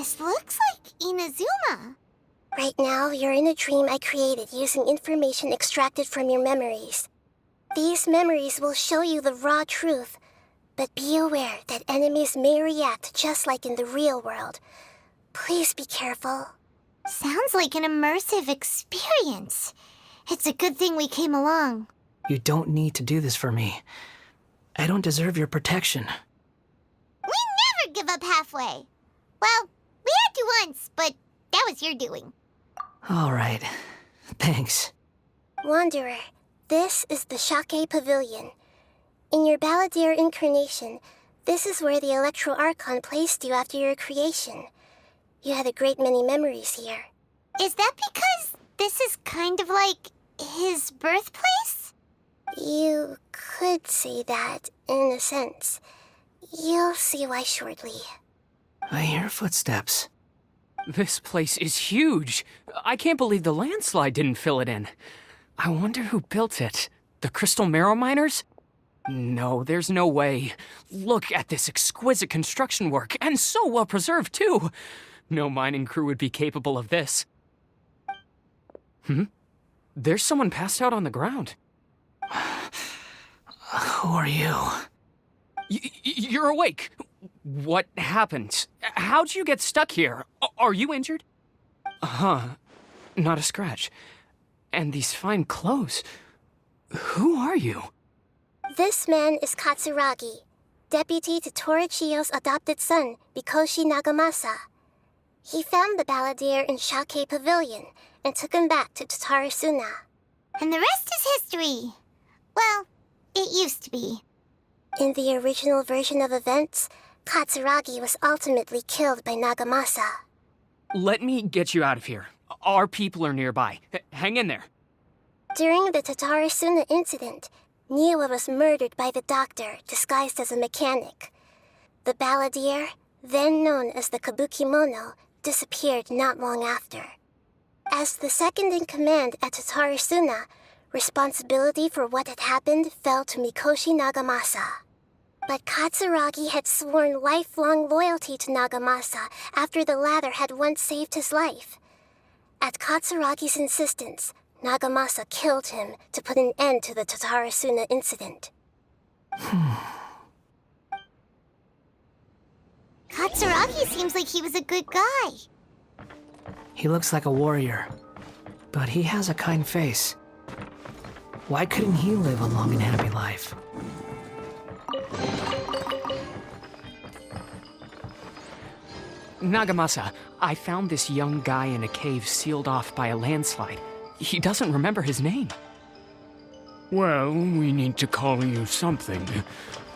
This looks like Inazuma. Right now, you're in a dream I created using information extracted from your memories. These memories will show you the raw truth, but be aware that enemies may react just like in the real world. Please be careful. Sounds like an immersive experience. It's a good thing we came along. You don't need to do this for me. I don't deserve your protection. We never give up halfway. Well, we had to once, but that was your doing. All right. Thanks. Wanderer, this is the Shake Pavilion. In your Balladeer incarnation, this is where the Electro Archon placed you after your creation. You had a great many memories here. Is that because this is kind of like his birthplace? You could say that, in a sense. You'll see why shortly. I hear footsteps. This place is huge. I can't believe the landslide didn't fill it in. I wonder who built it. The Crystal Marrow Miners? No, there's no way. Look at this exquisite construction work, and so well preserved, too. No mining crew would be capable of this. There's someone passed out on the ground. Who are you? You're awake. What happened? How'd you get stuck here? Are you injured? Not a scratch. And these fine clothes. Who are you? This man is Katsuragi, deputy to Torichiyo's adopted son, Mikoshi Nagamasa. He found the Balladeer in Shake Pavilion and took him back to Tatarasuna. And the rest is history. Well, it used to be. In the original version of events, Katsuragi was ultimately killed by Nagamasa. Let me get you out of here. Our people are nearby. Hang in there. During the Tatarasuna incident, Niwa was murdered by the doctor disguised as a mechanic. The Balladeer, then known as the Kabukimono, disappeared not long after. As the second in command at Tatarasuna, responsibility for what had happened fell to Mikoshi Nagamasa. But Katsuragi had sworn lifelong loyalty to Nagamasa after the latter had once saved his life. At Katsuragi's insistence, Nagamasa killed him to put an end to the Tatarasuna incident. Katsuragi seems like he was a good guy. He looks like a warrior, but he has a kind face. Why couldn't he live a long and happy life? Nagamasa, I found this young guy in a cave sealed off by a landslide. He doesn't remember his name. Well, we need to call you something.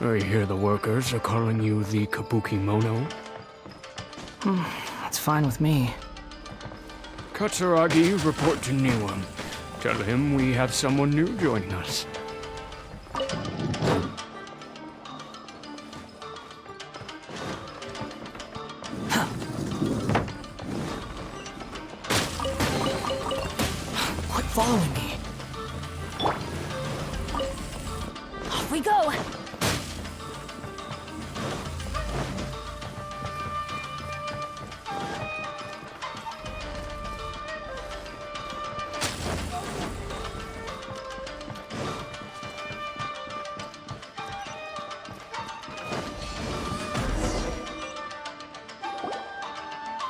I hear the workers are calling you the Kabukimono. That's fine with me. Katsuragi, report to Niwa. Tell him we have someone new joining us. Quit following me. Off we go!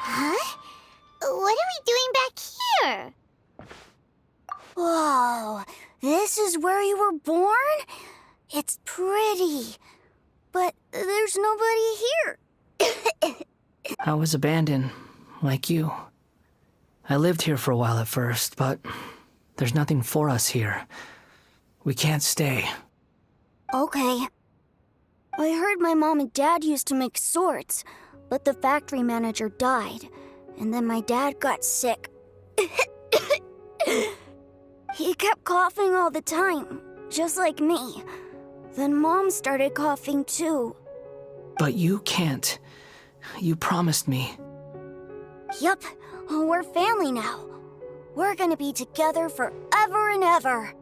Huh? What are we doing back here? Whoa, this is where you were born? It's pretty, but there's nobody here. I was abandoned, like you. I lived here for a while at first, but there's nothing for us here. We can't stay. Okay. I heard my mom and dad used to make swords, but the factory manager died, and then my dad got sick. He kept coughing all the time, just like me. Then Mom started coughing too. But you can't. You promised me. Yup, we're family now. We're gonna be together forever and ever.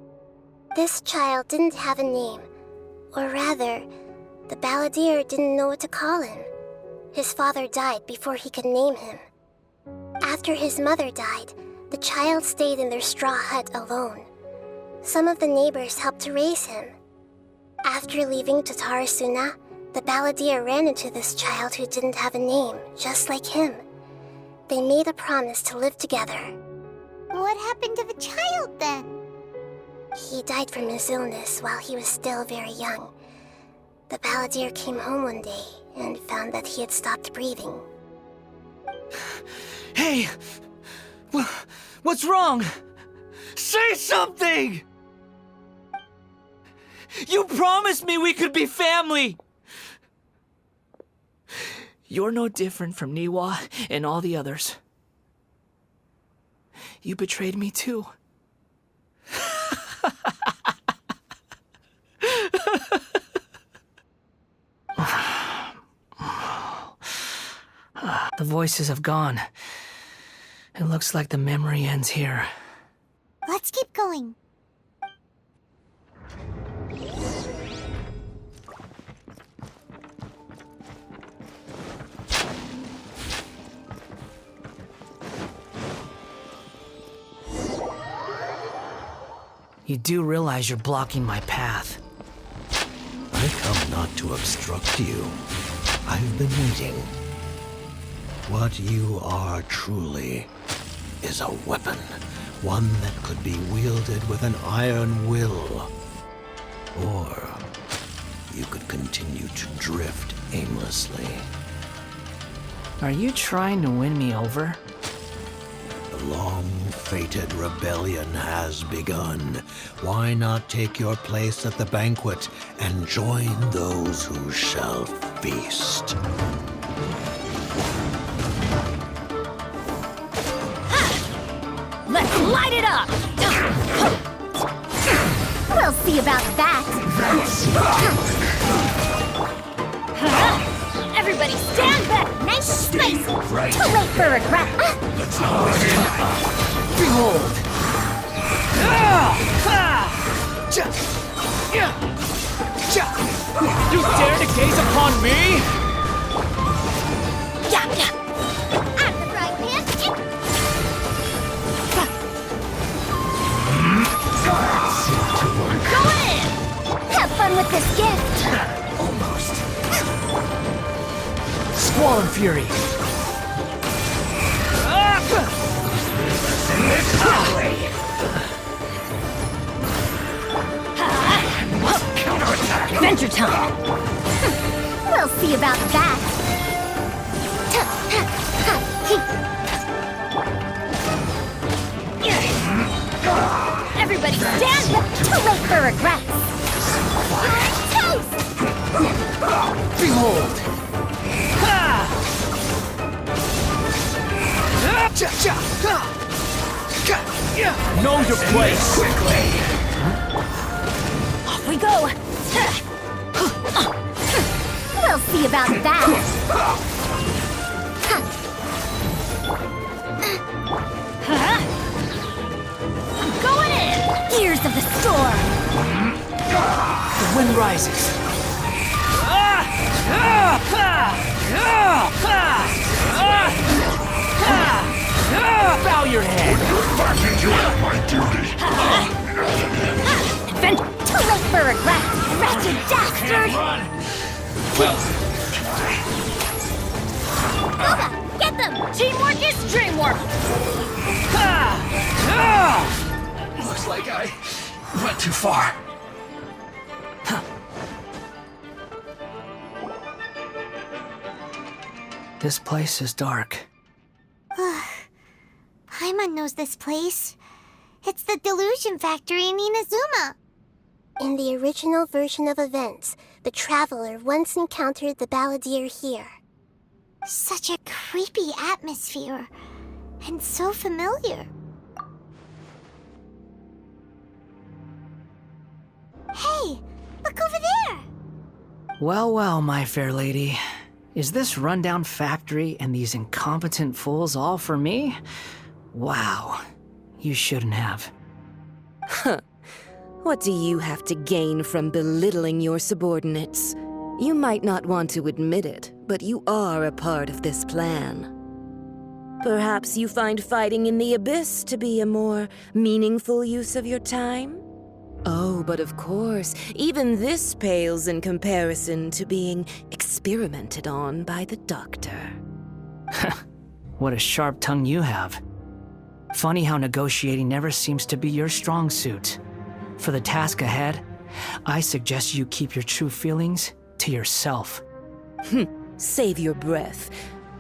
This child didn't have a name. Or rather, the Balladeer didn't know what to call him. His father died before he could name him. After his mother died, the child stayed in their straw hut alone. Some of the neighbors helped to raise him. After leaving Tatarasuna, the balladeer ran into this child who didn't have a name, just like him. They made a promise to live together. What happened to the child then? He died from his illness while he was still very young. The balladeer came home one day and found that he had stopped breathing. Hey! What's wrong? Say something! You promised me we could be family! You're no different from Niwa and all the others. You betrayed me too. The voices have gone. It looks like the memory ends here. Let's keep going. You do realize you're blocking my path. I come not to obstruct you. I've been waiting. What you are truly is a weapon, one that could be wielded with an iron will. Or you could continue to drift aimlessly. Are you trying to win me over? The long-fated rebellion has begun. Why not take your place at the banquet and join those who shall feast? Let's light it up! We'll see about that! Everybody stand back! Nice spicy! Too late for regret! Behold! You dare to gaze upon me? I'm the frying pan. Go in! Have fun with this gift! Almost. Squall and Fury. Adventure time! We'll see about that! Everybody stand back! Too late for regrets! Toast! Behold! Know your place. Off we go! We'll see about that! Going in! Ears of the storm! The wind rises. Bow your head. Too late for regret! Wretched dastard! Boba, get them! Teamwork is dreamwork! Looks like I went too far. This place is dark. Paimon knows this place. It's the Delusion Factory in Inazuma. In the original version of events, the traveler once encountered the balladeer here. Such a creepy atmosphere. And so familiar. Hey, look over there! Well, well, my fair lady. Is this rundown factory and these incompetent fools all for me? Wow. You shouldn't have. What do you have to gain from belittling your subordinates? You might not want to admit it, but you are a part of this plan. Perhaps you find fighting in the abyss to be a more meaningful use of your time? Oh, but of course, even this pales in comparison to being experimented on by the doctor. What a sharp tongue you have. Funny how negotiating never seems to be your strong suit. For the task ahead, I suggest you keep your true feelings to yourself. Save your breath.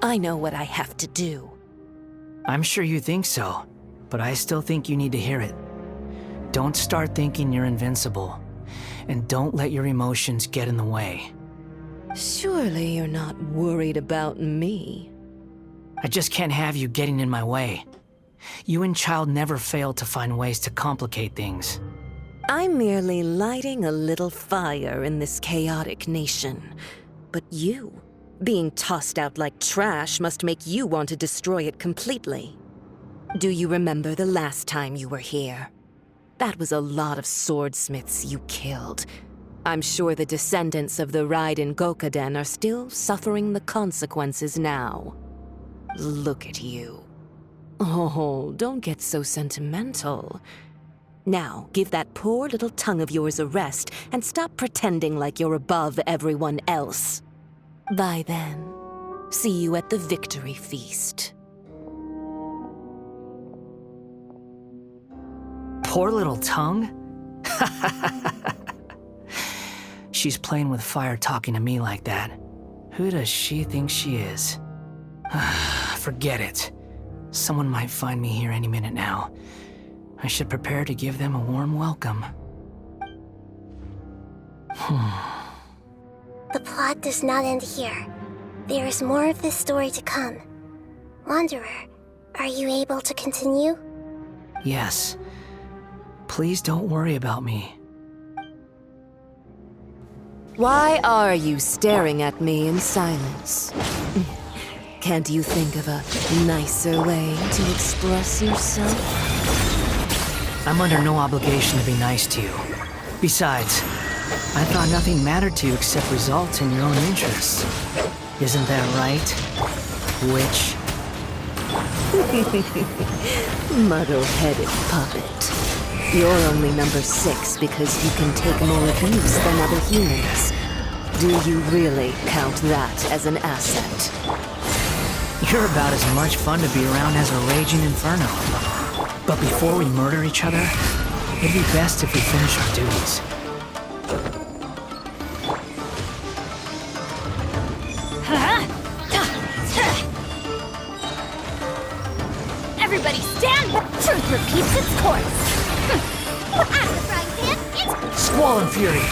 I know what I have to do. I'm sure you think so, but I still think you need to hear it. Don't start thinking you're invincible, and don't let your emotions get in the way. Surely you're not worried about me. I just can't have you getting in my way. You and Child never fail to find ways to complicate things. I'm merely lighting a little fire in this chaotic nation. But you, being tossed out like trash, must make you want to destroy it completely. Do you remember the last time you were here? That was a lot of swordsmiths you killed. I'm sure the descendants of the Raiden Gokaden are still suffering the consequences now. Look at you. Oh, don't get so sentimental. Now, give that poor little tongue of yours a rest and stop pretending like you're above everyone else. Bye then. See you at the victory feast. Poor little tongue? She's playing with fire talking to me like that. Who does she think she is? Forget it. Someone might find me here any minute now. I should prepare to give them a warm welcome. The plot does not end here. There is more of this story to come. Wanderer, are you able to continue? Yes. Please don't worry about me. Why are you staring at me in silence? Can't you think of a nicer way to express yourself? I'm under no obligation to be nice to you. Besides, I thought nothing mattered to you except results in your own interests. Isn't that right, witch? Muddle-headed puppet. You're only number 6 because you can take more abuse than other humans. Do you really count that as an asset? You're about as much fun to be around as a raging inferno. But before we murder each other, it'd be best if we finish our duties. Everybody stand! Truth repeats its course. Out of the frying pan, it's Squall and Fury,